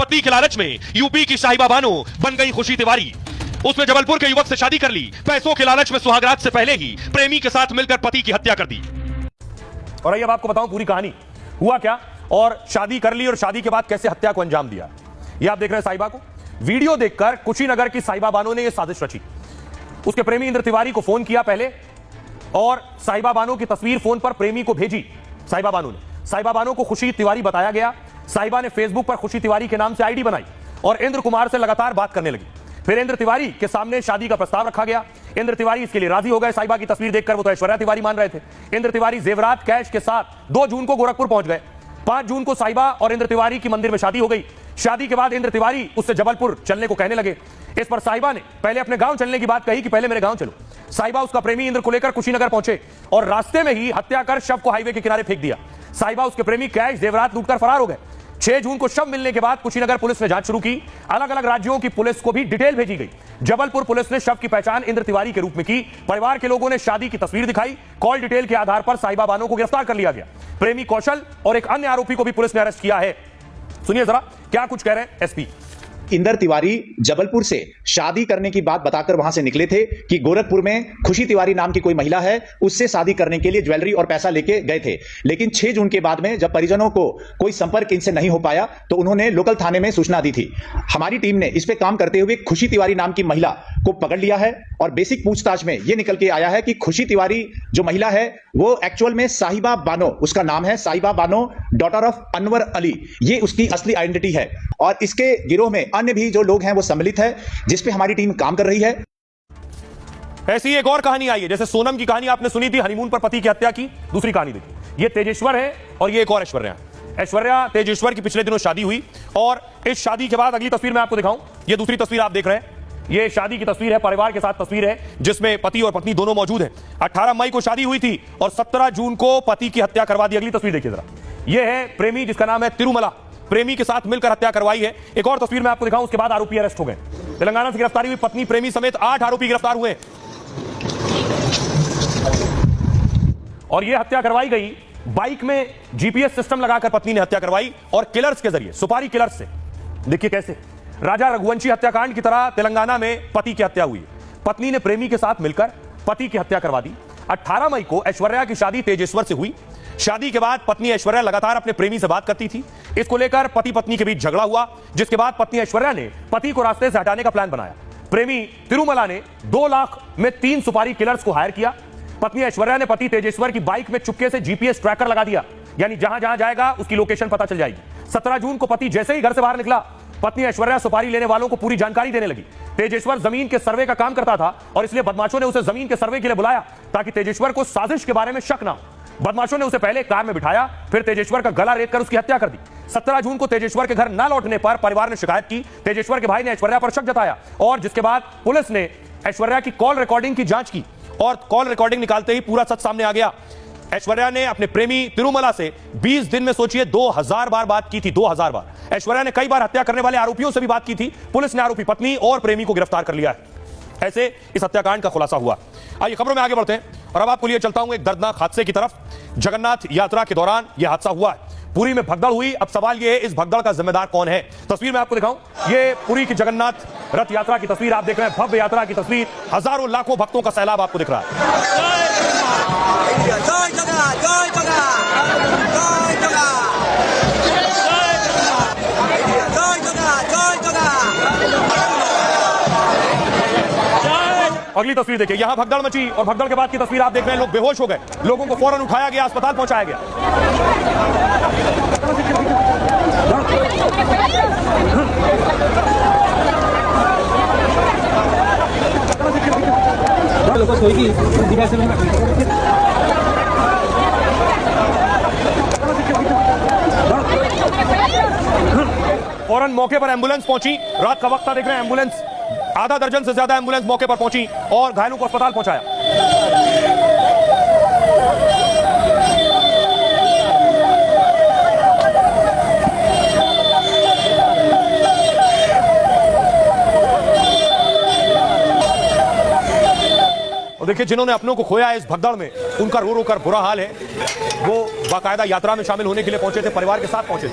पति के लालच में यूपी की साहिबा बानो बन गई खुशी तिवारी। उसने जबलपुर के युवक से शादी कर ली। पैसों के लालच में सुहागरात से पहले ही प्रेमी के साथ मिलकर पति की हत्या कर दी। और आइए अब आपको बताऊं पूरी कहानी, हुआ क्या और शादी कर ली और शादी के बाद कैसे हत्या को अंजाम दिया। ये आप देख रहे हैं साहिबा को। वीडियो देखकर कुशीनगर की साहिबा बानो ने यह साजिश रची। उसके प्रेमी इंद्र तिवारी को फोन किया पहले और साहिबा बानो की तस्वीर फोन पर प्रेमी को भेजी। साहिबा बानो ने, साहिबा बानो को खुशी तिवारी बताया गया। साहिबा ने फेसबुक पर खुशी तिवारी के नाम से आईडी बनाई और इंद्र कुमार से लगातार बात करने लगी। फिर इंद्र तिवारी के सामने शादी का प्रस्ताव रखा गया। इंद्र तिवारी इसके लिए राजी हो गए। साहिबा की तस्वीर देखकर वो तो ऐश्वर्या तिवारी मान रहे थे। इंद्र तिवारी जेवरात कैश के साथ 2 जून को गोरखपुर पहुंच गए। 5 जून को साहिबा और इंद्र तिवारी की मंदिर में शादी हो गई। शादी के बाद इंद्र तिवारी उससे जबलपुर चलने को कहने लगे। इस पर साहिबा ने पहले अपने गांव चलने की बात कही कि पहले मेरे गांव चलो। साहिबा उसका प्रेमी इंद्र को लेकर कुशीनगर पहुंचे और रास्ते में ही हत्या कर शव को हाईवे के किनारे फेंक दिया। साहिबा उसके प्रेमी कैश जेवरात लूटकर फरार हो गए। 6 जून को शव मिलने के बाद कुशीनगर पुलिस ने जांच शुरू की। अलग अलग राज्यों की पुलिस को भी डिटेल भेजी गई। जबलपुर पुलिस ने शव की पहचान इंद्र तिवारी के रूप में की। परिवार के लोगों ने शादी की तस्वीर दिखाई। कॉल डिटेल के आधार पर साहिबा बानो को गिरफ्तार कर लिया गया। प्रेमी कौशल और एक अन्य आरोपी को भी पुलिस ने अरेस्ट किया है। सुनिए जरा क्या कुछ कह रहे हैं एसपी। इंदर तिवारी जबलपुर से शादी करने की बात बताकर वहां से निकले थे कि गोरखपुर में खुशी तिवारी नाम की कोई महिला है, उससे शादी करने के लिए ज्वेलरी और पैसा लेके गए थे। लेकिन 6 जून के बाद में जब परिजनों को कोई संपर्क इनसे नहीं हो पाया तो उन्होंने लोकल थाने में सूचना दी थी। हमारी टीम ने इस पे काम करते हुए खुशी तिवारी नाम की महिला को पकड़ लिया है और बेसिक पूछताछ में यह निकल के आया है कि खुशी तिवारी जो महिला है वो एक्चुअल में साहिबा बानो, उसका नाम है साहिबा बानो, डॉटर ऑफ अनवर अली। ये उसकी असली आइडेंटिटी है और इसके गिरोह में अन्य भी जो लोग हैं वो सम्मिलित है, जिस पे हमारी टीम काम कर रही है। ऐसी एक और कहानी आई है, जैसे सोनम की कहानी आपने सुनी थी, हनीमून पर पति की हत्या की। दूसरी कहानी देखिए, ये तेजेश्वर है और ये एक और ऐश्वर्या। ऐश्वर्या तेजेश्वर की पिछले दिनों शादी हुई और इस शादी के बाद अगली तस्वीर मैं आपको दिखाऊं, ये दूसरी तस्वीर आप देख रहे हैं। ये शादी की तस्वीर है, परिवार के साथ तस्वीर है जिसमें पति और पत्नी दोनों मौजूद हैं। 18 मई को शादी हुई थी और 17 जून को पति की हत्या करवा दी। अगली तस्वीर देखिए जरा, ये है प्रेमी जिसका नाम है तिरुमला। प्रेमी के साथ मिलकर हत्या करवाई है। एक और तस्वीर मैं आपको दिखाऊं, उसके बाद आरोपी अरेस्ट हो गए। तेलंगाना से गिरफ्तारी हुई पत्नी प्रेमी समेत 8 आरोपी गिरफ्तार हुए और यह हत्या करवाई गई बाइक में जीपीएस सिस्टम लगाकर पत्नी ने हत्या करवाई और किलर्स के जरिए, सुपारी किलर्स से। देखिए कैसे राजा रघुवंशी हत्याकांड की तरह तेलंगाना में पति की हत्या हुई। पत्नी ने प्रेमी के साथ मिलकर पति की हत्या करवा दी। 18 मई को ऐश्वर्या की शादी तेजेश्वर से हुई। शादी के बाद पत्नी ऐश्वर्या लगातार अपने प्रेमी से बात करती थी। इसको लेकर पति पत्नी के बीच झगड़ा हुआ, जिसके बाद पत्नी ऐश्वर्या ने पति को रास्ते से हटाने का प्लान बनाया। प्रेमी तिरुमला ने 2 लाख में 3 सुपारी किलर्स को हायर किया। पत्नी ऐश्वर्या ने पति तेजेश्वर की बाइक में चुपके से जीपीएस ट्रैकर लगा दिया, यानी जहां जहां जाएगा उसकी लोकेशन पता चल जाएगी। 17 जून को पति जैसे ही घर से बाहर निकला, पत्नी ऐश्वर्या सुपारी लेने वालों को पूरी जानकारी देने लगी। तेजेश्वर जमीन के सर्वे का काम करता था और इसलिए बदमाशों ने उसे जमीन के सर्वे के लिए बुलाया ताकि तेजेश्वर को साजिश के बारे में शक ना हो। बदमाशों ने उसे पहले कार में बिठाया, फिर तेजेश्वर का गला रेत कर उसकी हत्या कर दी। 17 जून को तेजेश्वर के घर न लौटने पर परिवार ने शिकायत की। तेजेश्वर के भाई ने ऐश्वर्या पर शक जताया और जिसके बाद पुलिस ने ऐश्वर्या की कॉल रिकॉर्डिंग की जांच की और कॉल रिकॉर्डिंग निकालते ही पूरा सच सामने आ गया। ऐश्वर्या ने अपने प्रेमी तिरुमला से 20 दिन में सोचिए 2000 बार बात की थी। 2000 बार। ऐश्वर्या ने कई बार हत्या करने वाले आरोपियों से भी बात की थी। पुलिस ने आरोपी पत्नी और प्रेमी को गिरफ्तार कर लिया है। ऐसे इस हत्याकांड का खुलासा हुआ। आइए खबरों में आगे बढ़ते हैं और अब आपको लिए चलता हूं एक दर्दनाक हादसे की तरफ। जगन्नाथ यात्रा के दौरान यह हादसा हुआ है। पुरी में भगदड़ हुई। अब सवाल यह है इस भगदड़ का जिम्मेदार कौन है। तस्वीर में आपको दिखाऊं, यह पुरी की जगन्नाथ रथ यात्रा की तस्वीर आप देख रहे हैं। भव्य यात्रा की तस्वीर, हजारों लाखों भक्तों का सैलाब आपको दिख रहा है। अगली तस्वीर देखिए, यहां भगदड़ मची और भगदड़ के बाद की तस्वीर आप देख रहे हैं। लोग बेहोश हो गए, लोगों को फौरन उठाया गया, अस्पताल पहुंचाया गया। फौरन मौके पर एम्बुलेंस पहुंची। रात का वक्त था, देख रहे हैं एम्बुलेंस, आधा दर्जन से ज्यादा एम्बुलेंस मौके पर पहुंची और घायलों को अस्पताल पहुंचाया। और देखिए जिन्होंने अपनों को खोया है इस भगदड़ में, उनका रो रो कर बुरा हाल है। वो बाकायदा यात्रा में शामिल होने के लिए पहुंचे थे, परिवार के साथ पहुंचे थे।